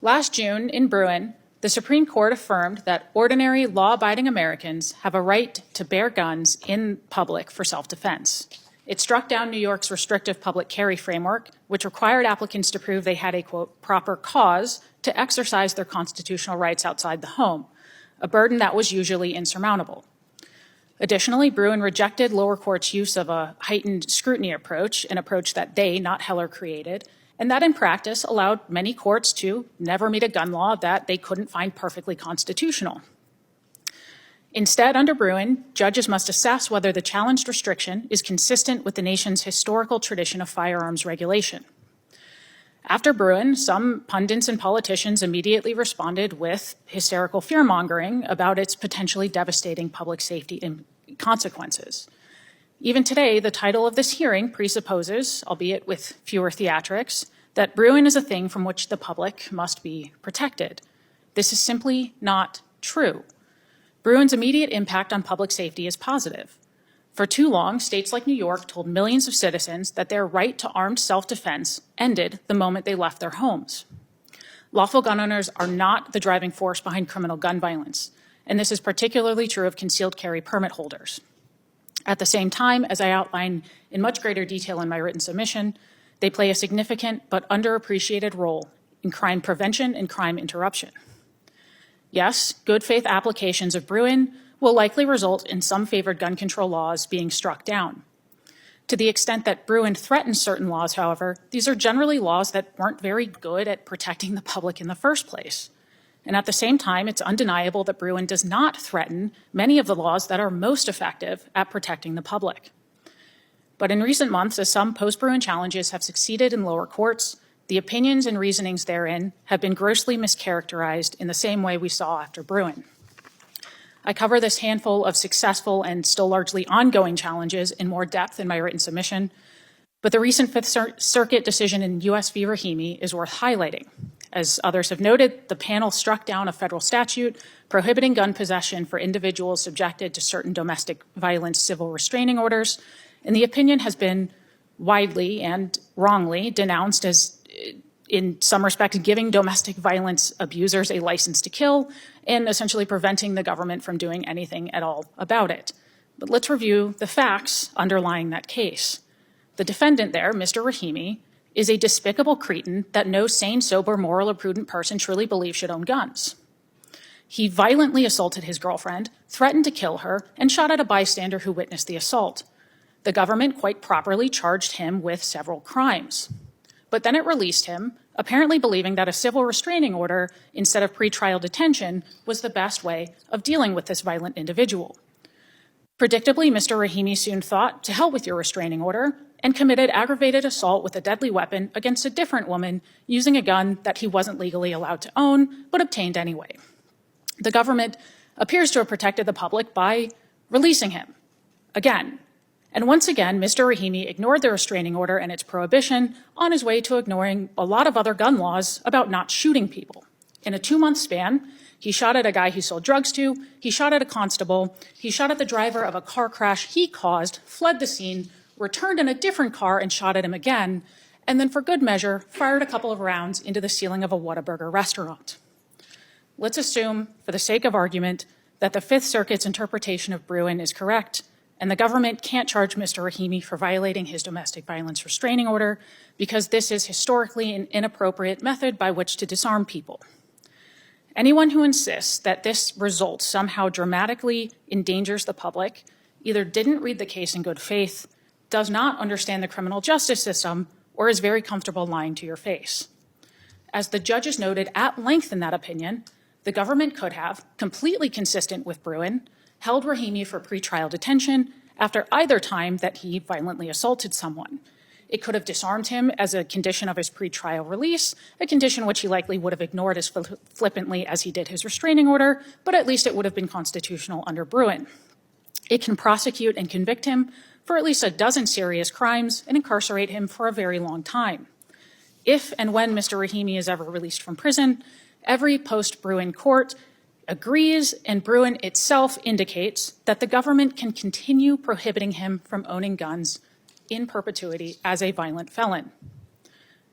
Last June, in Bruen, the Supreme Court affirmed that ordinary law-abiding Americans have a right to bear guns in public for self-defense. It struck down New York's restrictive public carry framework, which required applicants to prove they had a, quote, proper cause to exercise their constitutional rights outside the home, a burden that was usually insurmountable. Additionally, Bruen rejected lower courts' use of a heightened scrutiny approach, an approach that they, not Heller, created, and that in practice allowed many courts to never meet a gun law that they couldn't find perfectly constitutional. Instead, under Bruen, judges must assess whether the challenged restriction is consistent with the nation's historical tradition of firearms regulation. After Bruen, some pundits and politicians immediately responded with hysterical fearmongering about its potentially devastating public safety consequences. Even today, the title of this hearing presupposes, albeit with fewer theatrics, that Bruen is a thing from which the public must be protected. This is simply not true. Bruen's immediate impact on public safety is positive. For too long, states like New York told millions of citizens that their right to armed self-defense ended the moment they left their homes. Lawful gun owners are not the driving force behind criminal gun violence, and this is particularly true of concealed carry permit holders. At the same time, as I outline in much greater detail in my written submission, they play a significant but underappreciated role in crime prevention and crime interruption. Yes, good faith applications of Bruen will likely result in some favored gun control laws being struck down. To the extent that Bruen threatens certain laws, however, these are generally laws that weren't very good at protecting the public in the first place. And at the same time, it's undeniable that Bruen does not threaten many of the laws that are most effective at protecting the public. But in recent months, as some post-Bruen challenges have succeeded in lower courts, the opinions and reasonings therein have been grossly mischaracterized in the same way we saw after Bruen. I cover this handful of successful and still largely ongoing challenges in more depth in my written submission, but the recent Fifth Circuit decision in U.S. v. Rahimi is worth highlighting. As others have noted, the panel struck down a federal statute prohibiting gun possession for individuals subjected to certain domestic violence civil restraining orders, and the opinion has been widely and wrongly denounced as, in some respects, giving domestic violence abusers a license to kill and essentially preventing the government from doing anything at all about it. But let's review the facts underlying that case. The defendant there, Mr. Rahimi, is a despicable cretin that no sane, sober, moral, or prudent person truly believes should own guns. He violently assaulted his girlfriend, threatened to kill her, and shot at a bystander who witnessed the assault. The government quite properly charged him with several crimes. But then it released him, apparently believing that a civil restraining order instead of pretrial detention was the best way of dealing with this violent individual. Predictably, Mr. Rahimi soon thought, to hell with your restraining order, and committed aggravated assault with a deadly weapon against a different woman using a gun that he wasn't legally allowed to own, but obtained anyway. The government appears to have protected the public by releasing him again. And once again, Mr. Rahimi ignored the restraining order and its prohibition on his way to ignoring a lot of other gun laws about not shooting people. In a 2-month span, he shot at a guy he sold drugs to, he shot at a constable, he shot at the driver of a car crash he caused, fled the scene, returned in a different car and shot at him again, and then for good measure, fired a couple of rounds into the ceiling of a Whataburger restaurant. Let's assume, for the sake of argument, that the Fifth Circuit's interpretation of Bruen is correct, and the government can't charge Mr. Rahimi for violating his domestic violence restraining order because this is historically an inappropriate method by which to disarm people. Anyone who insists that this result somehow dramatically endangers the public either didn't read the case in good faith, does not understand the criminal justice system, or is very comfortable lying to your face. As the judges noted at length in that opinion, the government could have, completely consistent with Bruen, held Rahimi for pretrial detention after either time that he violently assaulted someone. It could have disarmed him as a condition of his pretrial release, a condition which he likely would have ignored as flippantly as he did his restraining order, but at least it would have been constitutional under Bruen. It can prosecute and convict him for at least a dozen serious crimes and incarcerate him for a very long time. If and when Mr. Rahimi is ever released from prison, every post-Bruen court agrees, and Bruen itself indicates that the government can continue prohibiting him from owning guns in perpetuity as a violent felon.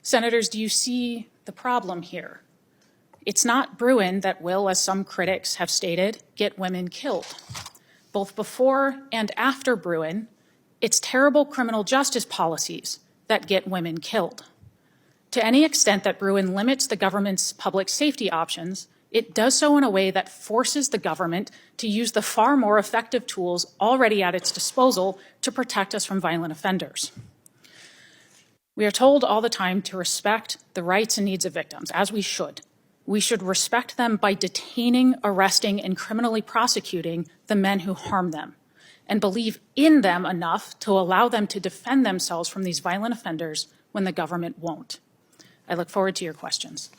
Senators, do you see the problem here? It's not Bruen that will, as some critics have stated, get women killed. Both before and after Bruen, it's terrible criminal justice policies that get women killed. To any extent that Bruen limits the government's public safety options, it does so in a way that forces the government to use the far more effective tools already at its disposal to protect us from violent offenders. We are told all the time to respect the rights and needs of victims, as we should. We should respect them by detaining, arresting, and criminally prosecuting the men who harm them, and believe in them enough to allow them to defend themselves from these violent offenders when the government won't. I look forward to your questions.